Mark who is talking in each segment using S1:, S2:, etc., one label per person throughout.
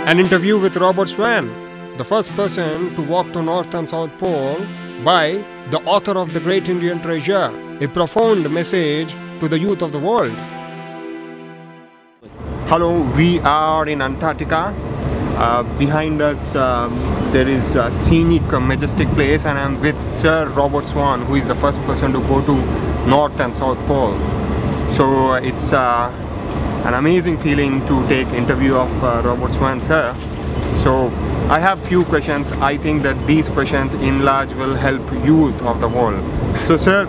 S1: An interview with Robert Swan, the first person to walk to North and South Pole, by the author of The Great Indian Treasure, a profound message to the youth of the world. Hello, we are in Antarctica. Behind us there is a scenic, majestic place, and I'm with Sir Robert Swan, who is the first person to go to North and South Pole. So it's an amazing feeling to take interview of Robert Swan, sir. So I have few questions. I think that these questions in large will help youth of the world. So sir,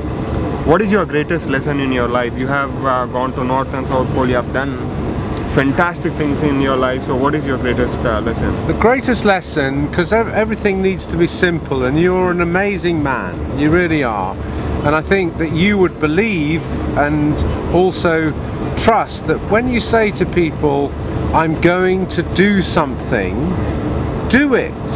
S1: what is your greatest lesson in your life? You have gone to North and South Pole, you have done fantastic things in your life. So what is your greatest lesson?
S2: The greatest lesson, because everything needs to be simple, and you're an amazing man, you really are. And I think that you would believe and also trust that when you say to people, I'm going to do something, do it.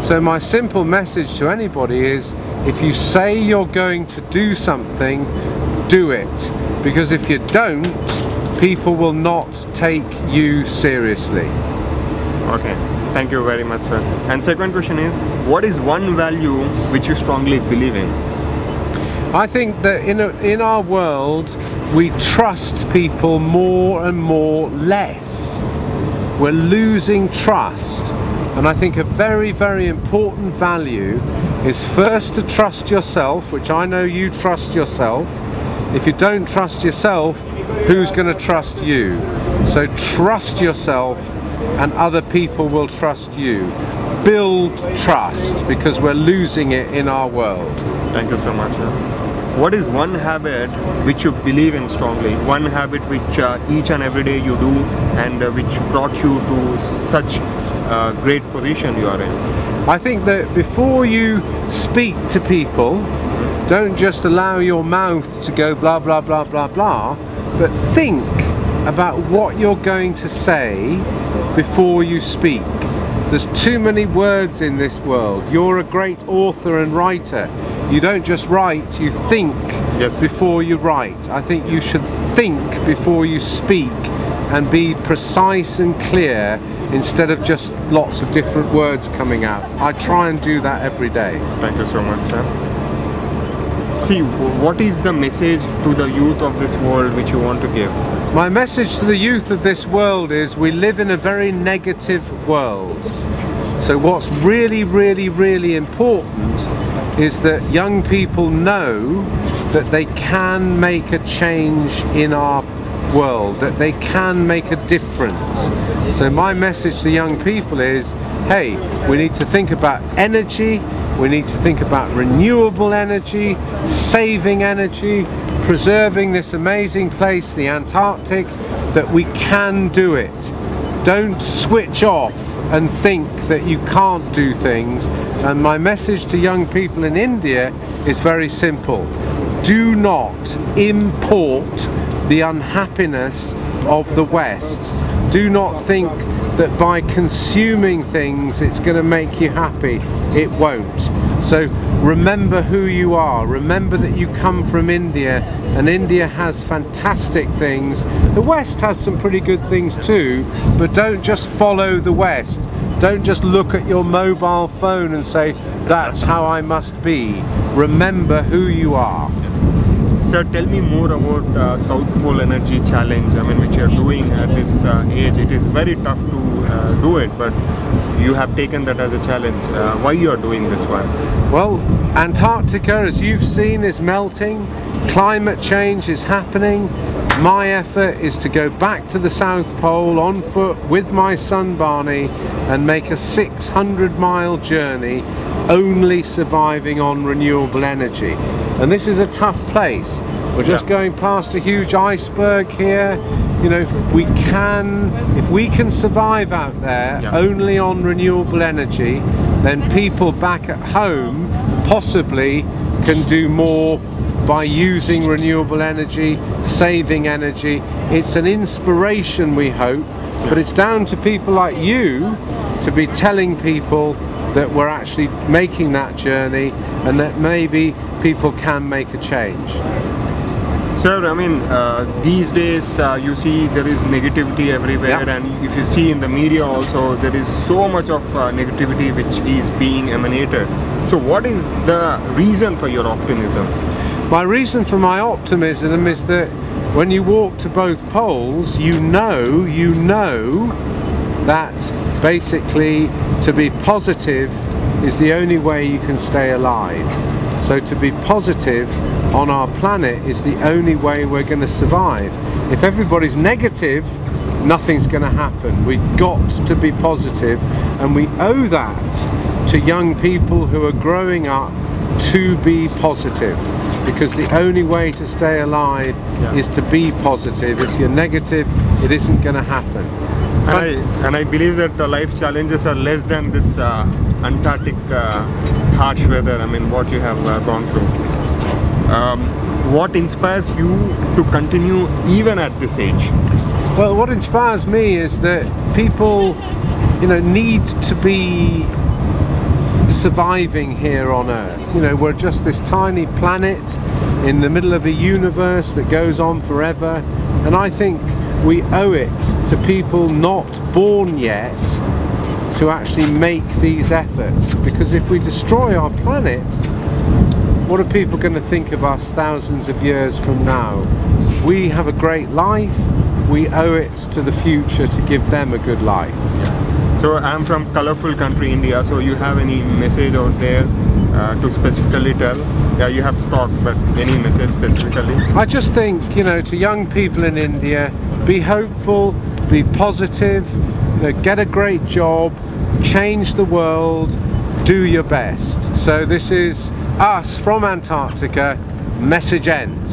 S2: So my simple message to anybody is, if you say you're going to do something, do it. Because if you don't, people will not take you seriously.
S1: Okay, thank you very much, sir. And second question is, what is one value which you strongly believe in?
S2: I think that in our world we trust people more and more less. We're losing trust, and I think a very, very important value is first to trust yourself, which I know you trust yourself. If you don't trust yourself, who's going to trust you? So trust yourself and other people will trust you. Build trust, because we're losing it in our world.
S1: Thank you so much, sir. What is one habit which you believe in strongly? One habit which each and every day you do, and which brought you to such great position you are in?
S2: I think that before you speak to people, don't just allow your mouth to go blah blah blah blah blah, but think about what you're going to say before you speak. There's too many words in this world. You're a great author and writer. You don't just write, you think before you write. I think you should think before you speak and be precise and clear instead of just lots of different words coming out. I try and do that every day.
S1: Thank you so much, sir. See, what is the message to the youth of this world which you want to give?
S2: My message to the youth of this world is we live in a very negative world. So what's really, really, really important is that young people know that they can make a change in our world, that they can make a difference. So my message to young people is, hey, we need to think about energy, we need to think about renewable energy, saving energy, preserving this amazing place, the Antarctic, that we can do it. Don't switch off and think that you can't do things. And my message to young people in India is very simple. Do not import the unhappiness of the West. Do not think that by consuming things it's going to make you happy. It won't. So remember who you are. Remember that you come from India, and India has fantastic things. The West has some pretty good things too, but don't just follow the West. Don't just look at your mobile phone and say, that's how I must be. Remember who you are.
S1: Sir, tell me more about South Pole Energy Challenge, which you are doing at this age. It is very tough to do it, but you have taken that as a challenge. Why you are doing this one?
S2: Well, Antarctica, as you've seen, is melting. Climate change is happening. My effort is to go back to the South Pole on foot with my son Barney and make a 600-mile journey, only surviving on renewable energy. And this is a tough place. We're just going past a huge iceberg here. You know, we can, if we can survive out there only on renewable energy, then people back at home possibly can do more by using renewable energy, saving energy. It's an inspiration, we hope, but it's down to people like you to be telling people that we're actually making that journey and that maybe people can make a change.
S1: Sir, I mean, these days you see there is negativity everywhere,
S2: Yeah.
S1: and if you see in the media also, there is so much of negativity which is being emanated. So what is the reason for your optimism?
S2: My reason for my optimism is that when you walk to both poles, you know that basically to be positive is the only way you can stay alive. So to be positive on our planet is the only way we're going to survive. If everybody's negative, nothing's going to happen. We've got to be positive, and we owe that to young people who are growing up to be positive, because the only way to stay alive is to be positive. If you're negative, it isn't going to happen.
S1: And I believe that the life challenges are less than this Antarctic harsh weather. I mean, what you have gone through. What inspires you to continue even at this age?
S2: Well, what inspires me is that people, need to be surviving here on Earth. We're just this tiny planet in the middle of a universe that goes on forever, and I think we owe it to people not born yet to actually make these efforts, because if we destroy our planet, what are people going to think of us thousands of years from now? We have a great life, we owe it to the future to give them a good life.
S1: So I'm from colorful country India, so you have any message out there to specifically tell? Yeah, you have to talk, but any message specifically?
S2: I just think, to young people in India, be hopeful, be positive, get a great job, change the world, do your best. So this is us from Antarctica, message end.